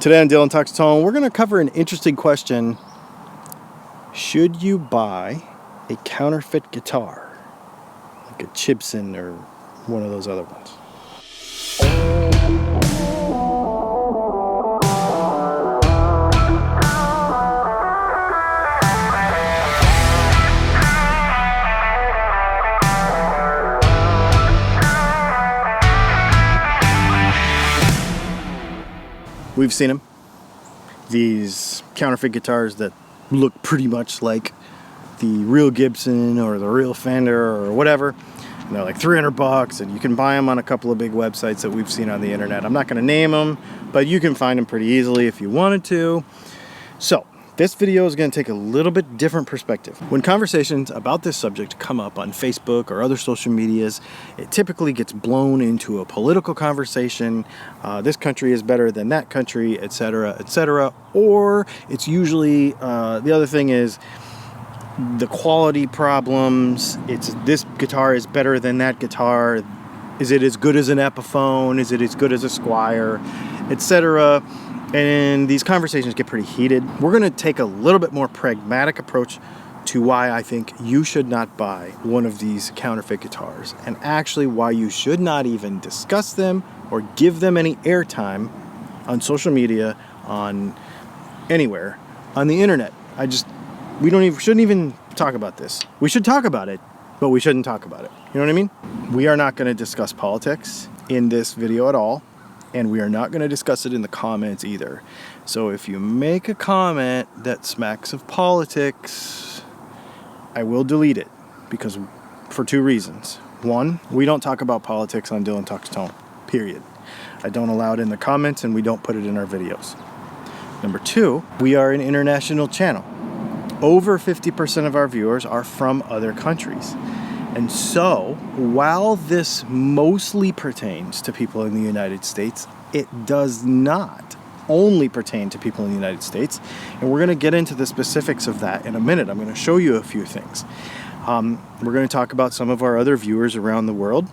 Today on Dylan Talks Tone, we're going to cover an interesting question. Should you buy a counterfeit guitar? Like a Chibson or one of those other ones. We've seen them. These counterfeit guitars that look pretty much like the real Gibson or the real Fender or whatever. And they're like $300 and you can buy them on a couple of big websites that we've seen on the internet. I'm not going to name them, but you can find them pretty easily if you wanted to. So this video is going to take a little bit different perspective. When conversations about this subject come up on Facebook or other social medias, it typically gets blown into a political conversation. This country is better than that country, etc., etc. Or it's usually, the other thing is the quality problems. It's this guitar is better than that guitar. Is it as good as an Epiphone? Is it as good as a Squire, etc.? And these conversations get pretty heated. We're going to take a little bit more pragmatic approach to why I think you should not buy one of these counterfeit guitars, and actually why you should not even discuss them or give them any airtime on social media, on anywhere, on the internet. Shouldn't even talk about this. We should talk about it, but we shouldn't talk about it. You know what I mean? We are not going to discuss politics in this video at all. And we are not going to discuss it in the comments either. So if you make a comment that smacks of politics, I will delete it, because for two reasons. One, we don't talk about politics on Dylan Talks Tone, period. I don't allow it in the comments, and we don't put it in our videos. Number two, we are an international channel. Over 50% of our viewers are from other countries. And so, while this mostly pertains to people in the United States, it does not only pertain to people in the United States. And we're going to get into the specifics of that in a minute. I'm going to show you a few things. We're going to talk about some of our other viewers around the world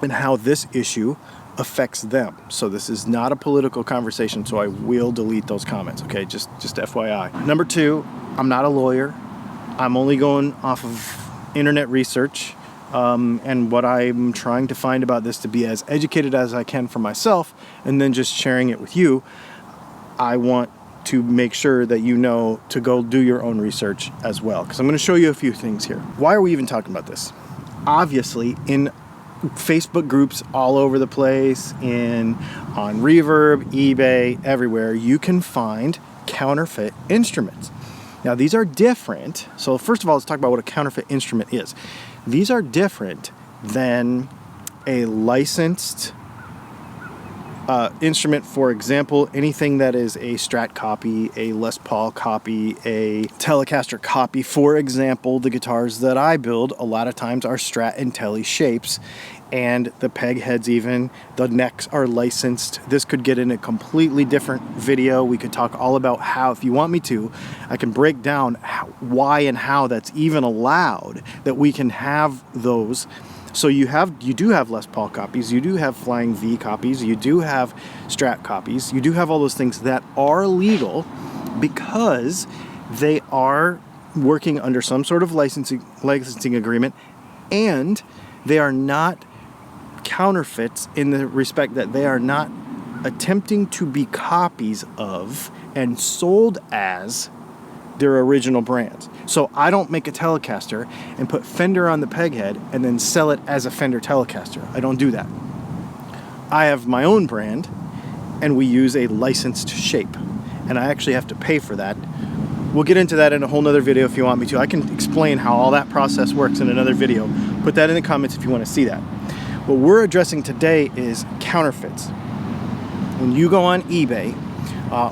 and how this issue affects them. So this is not a political conversation, so I will delete those comments, okay? Just FYI. Number two, I'm not a lawyer. I'm only going off of internet research and what I'm trying to find about this to be as educated as I can for myself, and then just sharing it with you. I want to make sure that you know to go do your own research as well, because I'm going to show you a few things here. Why are we even talking about this? Obviously, in Facebook groups all over the place, on Reverb, eBay, everywhere, you can find counterfeit instruments. Now, these are different. So first of all, let's talk about what a counterfeit instrument is. These are different than a licensed instrument. For example, anything that is a Strat copy, a Les Paul copy, a Telecaster copy. For example, the guitars that I build a lot of times are Strat and Tele shapes, and the peg heads, even the necks, are licensed. This could get in a completely different video. We could talk all about how, if you want me to, I can break down why and how that's even allowed, that we can have those. So you do have Les Paul copies, you do have Flying V copies, you do have Strat copies, you do have all those things that are legal because they are working under some sort of licensing agreement, and they are not counterfeits in the respect that they are not attempting to be copies of and sold as their original brands. So I don't make a Telecaster and put Fender on the peg head and then sell it as a Fender Telecaster. I don't do that. I have my own brand, and we use a licensed shape, and I actually have to pay for that. We'll get into that in a whole nother video if you want me to. I can explain how all that process works in another video. Put that in the comments if you want to see that. What we're addressing today is counterfeits. When you go on eBay,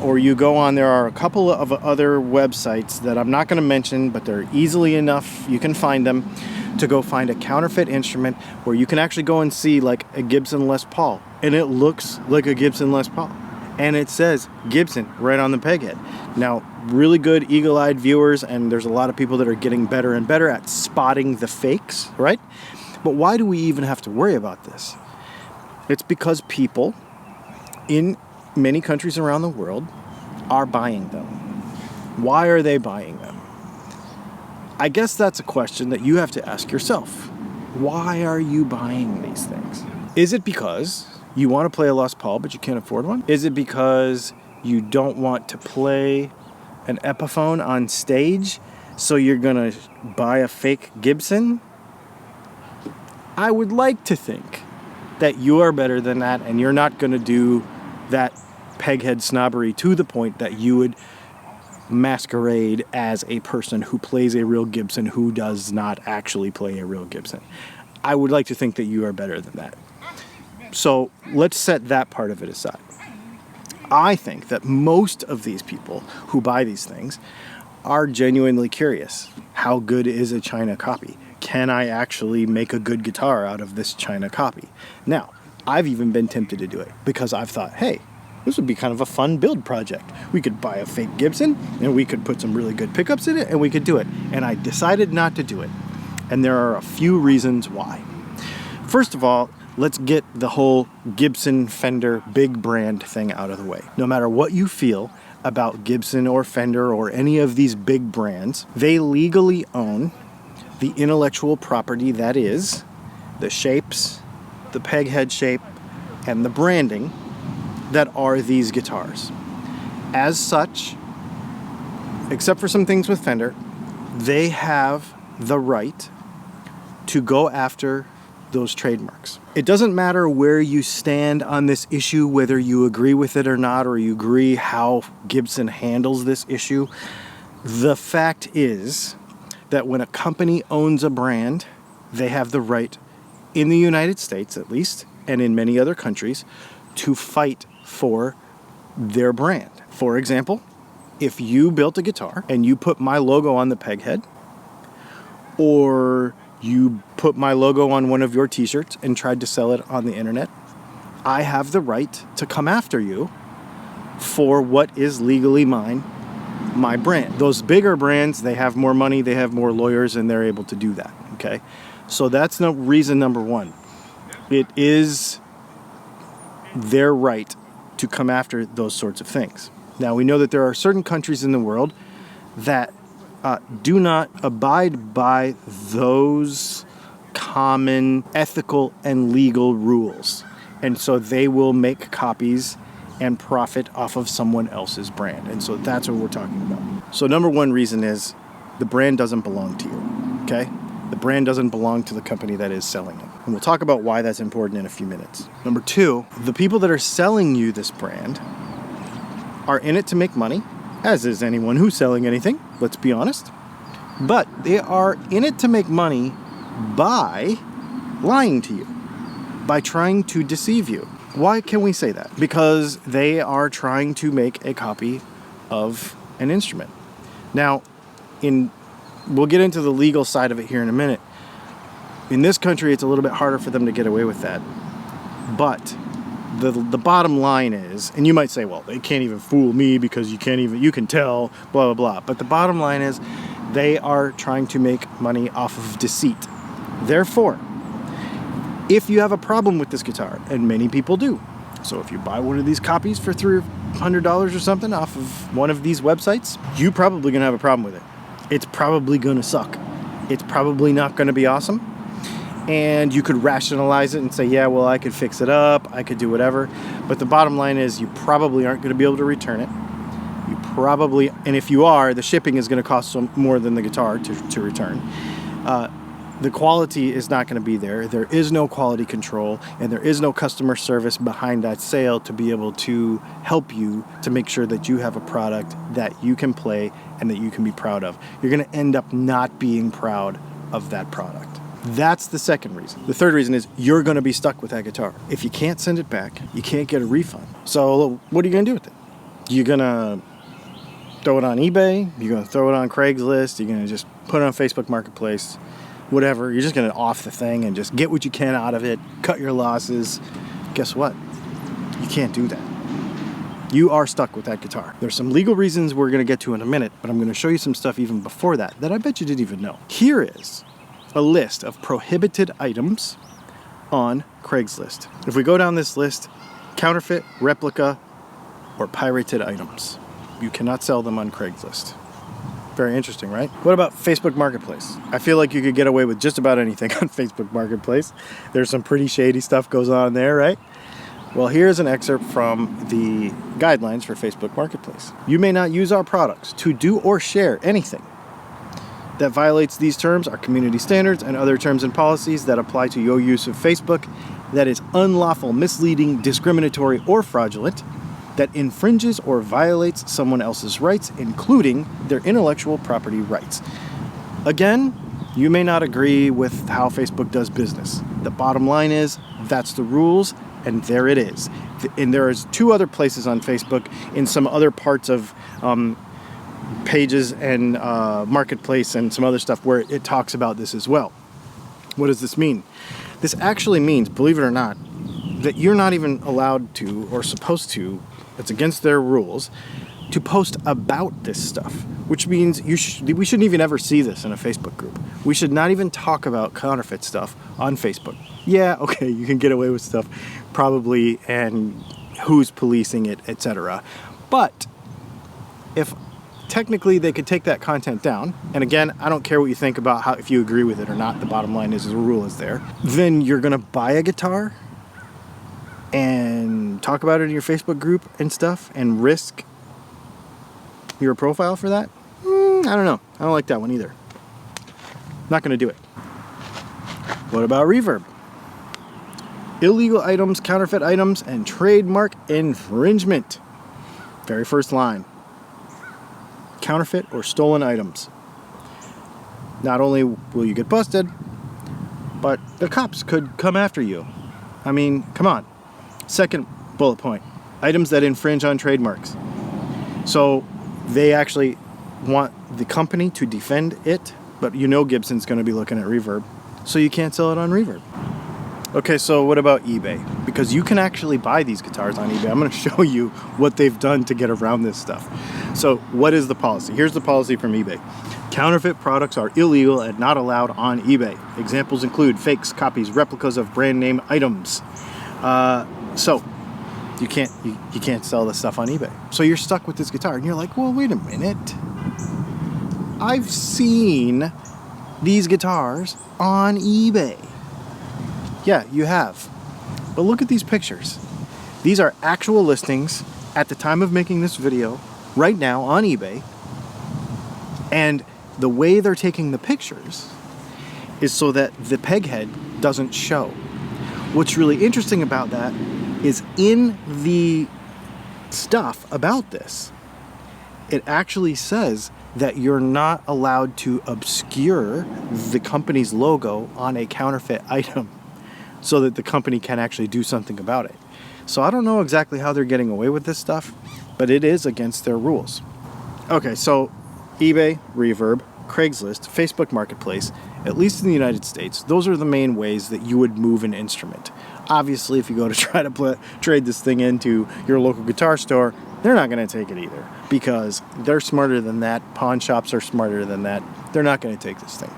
or you go on, there are a couple of other websites that I'm not going to mention, but they're easily enough, you can find them, to go find a counterfeit instrument where you can actually go and see like a Gibson Les Paul, and it looks like a Gibson Les Paul, and it says Gibson right on the peg head. Now, really good eagle-eyed viewers, and there's a lot of people that are getting better and better at spotting the fakes, right? But why do we even have to worry about this? It's because people in many countries around the world are buying them. Why are they buying them? I guess that's a question that you have to ask yourself. Why are you buying these things? Is it because you want to play a Les Paul but you can't afford one? Is it because you don't want to play an Epiphone on stage, so you're going to buy a fake Gibson? I would like to think that you are better than that, and you're not going to do that peghead snobbery to the point that you would masquerade as a person who plays a real Gibson who does not actually play a real Gibson. I would like to think that you are better than that. So let's set that part of it aside. I think that most of these people who buy these things are genuinely curious. How good is a China copy? Can I actually make a good guitar out of this China copy? Now, I've even been tempted to do it because I've thought, hey, this would be kind of a fun build project. We could buy a fake Gibson and we could put some really good pickups in it and we could do it. And I decided not to do it. And there are a few reasons why. First of all, let's get the whole Gibson, Fender, big brand thing out of the way. No matter what you feel about Gibson or Fender or any of these big brands, they legally own the intellectual property that is the shapes, the peg head shape, and the branding that are these guitars. As such, except for some things with Fender, they have the right to go after those trademarks. It doesn't matter where you stand on this issue, whether you agree with it or not, or you agree how Gibson handles this issue. The fact is that when a company owns a brand, they have the right, in the United States at least, and in many other countries, to fight for their brand. For example, if you built a guitar and you put my logo on the peg head, or you put my logo on one of your t-shirts and tried to sell it on the internet, I have the right to come after you for what is legally mine, my brand. Those bigger brands, they have more money, they have more lawyers, and they're able to do that, okay? So that's no reason number one. It is their right to come after those sorts of things. Now, we know that there are certain countries in the world that do not abide by those common ethical and legal rules. And so they will make copies and profit off of someone else's brand. And so that's what we're talking about. So number one reason is the brand doesn't belong to you, okay? The brand doesn't belong to the company that is selling it. And we'll talk about why that's important in a few minutes. Number two, the people that are selling you this brand are in it to make money, as is anyone who's selling anything, let's be honest. But they are in it to make money by lying to you, by trying to deceive you. Why can we say that? Because they are trying to make a copy of an instrument. Now, we'll get into the legal side of it here in a minute. In this country, it's a little bit harder for them to get away with that. But the bottom line is, and you might say, well, they can't even fool me because you can tell, blah, blah, blah. But the bottom line is they are trying to make money off of deceit. Therefore, if you have a problem with this guitar, and many people do, so if you buy one of these copies for $300 or something off of one of these websites, you're probably going to have a problem with it. It's probably going to suck. It's probably not going to be awesome. And you could rationalize it and say, yeah, well, I could fix it up, I could do whatever. But the bottom line is you probably aren't going to be able to return it. You probably, and if you are, the shipping is going to cost some more than the guitar to return. The quality is not going to be there. There is no quality control, and there is no customer service behind that sale to be able to help you to make sure that you have a product that you can play and that you can be proud of. You're going to end up not being proud of that product. That's the second reason. The third reason is you're going to be stuck with that guitar. If you can't send it back, you can't get a refund. So what are you going to do with it? You're going to throw it on eBay? You're going to throw it on Craigslist? You're going to just put it on Facebook Marketplace? Whatever, you're just going to off the thing and just get what you can out of it, cut your losses. Guess what? You can't do that. You are stuck with that guitar. There's some legal reasons we're going to get to in a minute, but I'm going to show you some stuff even before that I bet you didn't even know. Here is a list of prohibited items on Craigslist. If we go down this list, counterfeit, replica, or pirated items. You cannot sell them on Craigslist. Very interesting, right? What about Facebook Marketplace? I feel like you could get away with just about anything on Facebook Marketplace. There's some pretty shady stuff goes on there, right? Well, here's an excerpt from the guidelines for Facebook Marketplace. You may not use our products to do or share anything that violates these terms, our community standards, and other terms and policies that apply to your use of Facebook that is unlawful, misleading, discriminatory, or fraudulent, that infringes or violates someone else's rights, including their intellectual property rights. Again, you may not agree with how Facebook does business. The bottom line is, that's the rules, and there it is. And there is 2 other places on Facebook in some other parts of pages and Marketplace and some other stuff where it talks about this as well. What does this mean? This actually means, believe it or not, that you're not even allowed to or supposed to, it's against their rules, to post about this stuff, which means we shouldn't even ever see this in a Facebook group. We should not even talk about counterfeit stuff on Facebook. Yeah, okay, you can get away with stuff probably, and who's policing it, etc. But if technically they could take that content down, and again, I don't care what you think about if you agree with it or not, the bottom line is the rule is there, then you're gonna buy a guitar and talk about it in your Facebook group and stuff and risk your profile for that? I don't know. I don't like that one either. Not gonna do it. What about Reverb? Illegal items, counterfeit items, and trademark infringement. Very first line. Counterfeit or stolen items. Not only will you get busted, but the cops could come after you. I mean, come on. Second bullet point. Items that infringe on trademarks. So they actually want the company to defend it, but you know Gibson's going to be looking at Reverb, so you can't sell it on Reverb. Okay, so what about eBay? Because you can actually buy these guitars on eBay. I'm going to show you what they've done to get around this stuff. So what is the policy? Here's the policy from eBay. Counterfeit products are illegal and not allowed on eBay. Examples include fakes, copies, replicas of brand name items. So you can't sell this stuff on eBay. So you're stuck with this guitar and you're like, well, wait a minute. I've seen these guitars on eBay. Yeah, you have. But look at these pictures. These are actual listings at the time of making this video, right now on eBay. And the way they're taking the pictures is so that the peg head doesn't show. What's really interesting about that is in the stuff about this, it actually says that you're not allowed to obscure the company's logo on a counterfeit item so that the company can actually do something about it. So I don't know exactly how they're getting away with this stuff, but it is against their rules. Okay, so eBay, Reverb, Craigslist, Facebook Marketplace, at least in the United States, those are the main ways that you would move an instrument. Obviously, if you go to try to trade this thing into your local guitar store, they're not going to take it either because they're smarter than that. Pawn shops are smarter than that. They're not going to take this thing.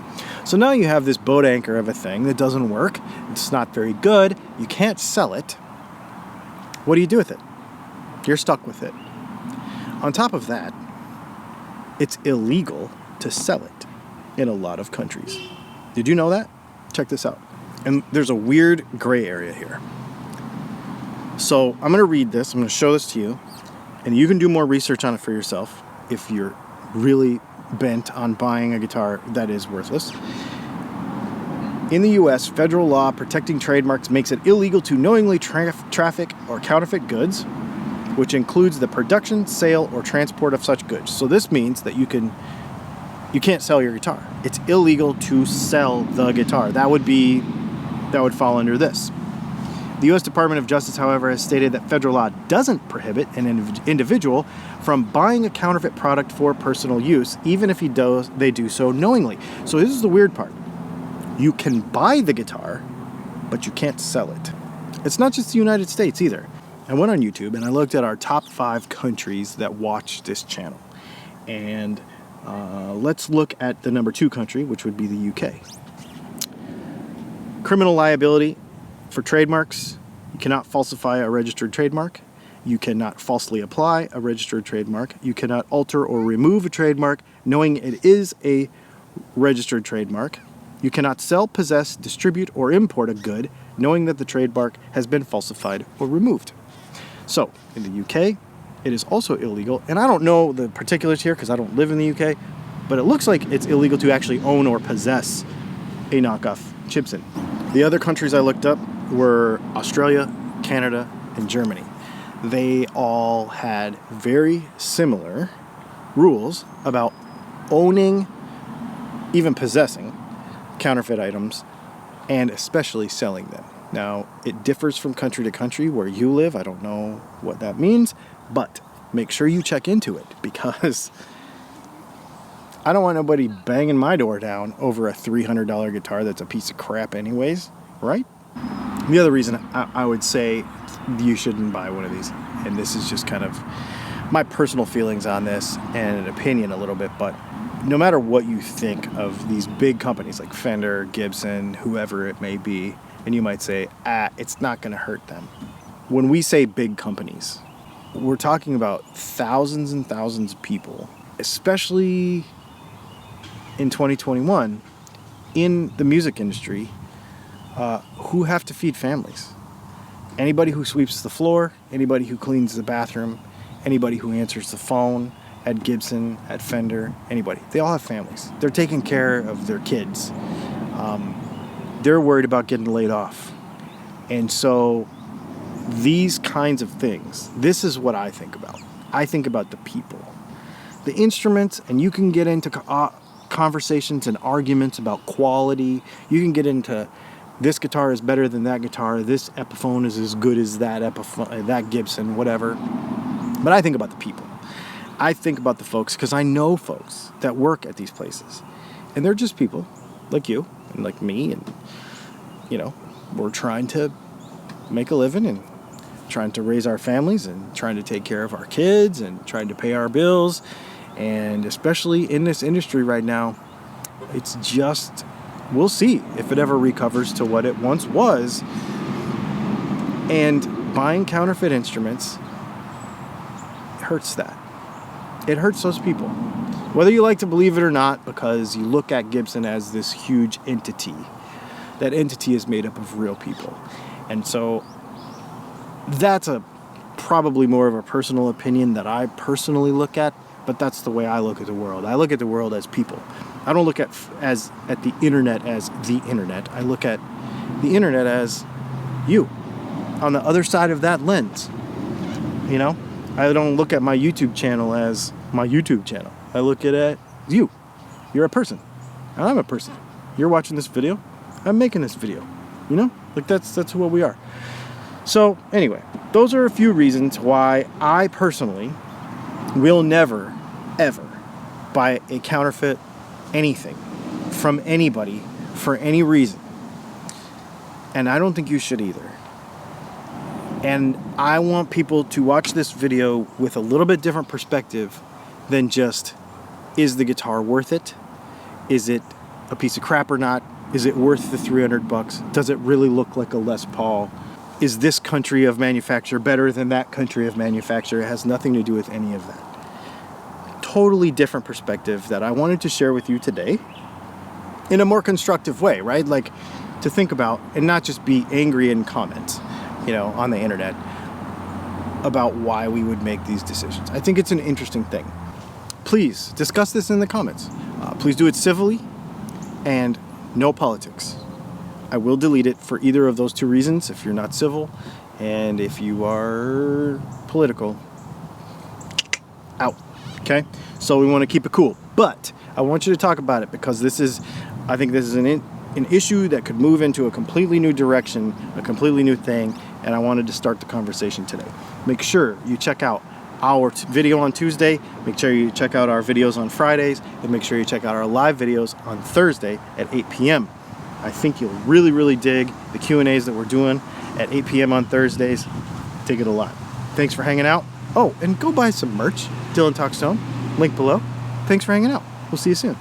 So now you have this boat anchor of a thing that doesn't work. It's not very good. You can't sell it. What do you do with it? You're stuck with it. On top of that, it's illegal to sell it in a lot of countries. Did you know that? Check this out. And there's a weird gray area here. So I'm going to read this. I'm going to show this to you. And you can do more research on it for yourself if you're really bent on buying a guitar that is worthless. In the U.S., federal law protecting trademarks makes it illegal to knowingly traffic or counterfeit goods, which includes the production, sale, or transport of such goods. So this means that you can't sell your guitar. It's illegal to sell the guitar. That would fall under this. The U.S. Department of Justice, however, has stated that federal law doesn't prohibit an individual from buying a counterfeit product for personal use, even if they do so knowingly. So this is the weird part. You can buy the guitar, but you can't sell it. It's not just the United States either. I went on YouTube and I looked at our top 5 countries that watch this channel. And let's look at the number 2 country, which would be the UK. Criminal liability for trademarks. You cannot falsify a registered trademark. You cannot falsely apply a registered trademark. You cannot alter or remove a trademark knowing it is a registered trademark. You cannot sell, possess, distribute, or import a good knowing that the trademark has been falsified or removed. So, in the UK, it is also illegal, and I don't know the particulars here because I don't live in the UK, but it looks like it's illegal to actually own or possess a knockoff Chibson. The other countries I looked up were Australia, Canada, and Germany. They all had very similar rules about owning, even possessing, counterfeit items, and especially selling them. Now, it differs from country to country where you live. I don't know what that means, but make sure you check into it because I don't want nobody banging my door down over a $300 guitar that's a piece of crap anyways, right? The other reason I would say you shouldn't buy one of these, and this is just kind of my personal feelings on this and an opinion a little bit, but no matter what you think of these big companies like Fender, Gibson, whoever it may be, and you might say, it's not going to hurt them. When we say big companies, we're talking about thousands and thousands of people, especially in 2021, in the music industry, who have to feed families. Anybody who sweeps the floor, anybody who cleans the bathroom, anybody who answers the phone at Gibson, at Fender, anybody. They all have families. They're taking care of their kids. They're worried about getting laid off. And so these kinds of things, this is what I think about. I think about the people. The instruments, and you can get into conversations and arguments about quality. You can get into this guitar is better than that guitar. This Epiphone is as good as that Epiphone, that Gibson, whatever. But I think about the people. I think about the folks because I know folks that work at these places. And they're just people like you and like me. And, you know, we're trying to make a living and trying to raise our families and trying to take care of our kids and trying to pay our bills. And especially in this industry right now, it's just, we'll see if it ever recovers to what it once was. And buying counterfeit instruments hurts that. It hurts those people. Whether you like to believe it or not, because you look at Gibson as this huge entity. That entity is made up of real people. And so that's probably more of a personal opinion that I personally look at, but that's the way I look at the world. I look at the world as people. I don't look at the internet as the internet. I look at the internet as you on the other side of that lens. You know, I don't look at my YouTube channel as my YouTube channel. I look at it as you. You're a person. And I'm a person. You're watching this video. I'm making this video. You know, like that's what we are. So anyway, those are a few reasons why I personally will never, ever buy a counterfeit anything from anybody for any reason. And I don't think you should either. And I want people to watch this video with a little bit different perspective than just, is the guitar worth it? Is it a piece of crap or not? Is it worth the $300? Does it really look like a Les Paul? Is this country of manufacture better than that country of manufacture? It has nothing to do with any of that. Totally different perspective that I wanted to share with you today in a more constructive way, right? Like to think about and not just be angry in comments, you know, on the internet about why we would make these decisions. I think it's an interesting thing. Please discuss this in the comments. Please do it civilly and no politics. I will delete it for either of those two reasons if you're not civil, and if you are political, out. Okay? So we want to keep it cool. But I want you to talk about it because I think this is an issue that could move into a completely new direction, a completely new thing, and I wanted to start the conversation today. Make sure you check out our video on Tuesday, make sure you check out our videos on Fridays, and make sure you check out our live videos on Thursday at 8 p.m. I think you'll really, really dig the Q&As that we're doing at 8 p.m. on Thursdays. Dig it a lot. Thanks for hanging out. Oh, and go buy some merch. Dylan Talks Tone. Link below. Thanks for hanging out. We'll see you soon.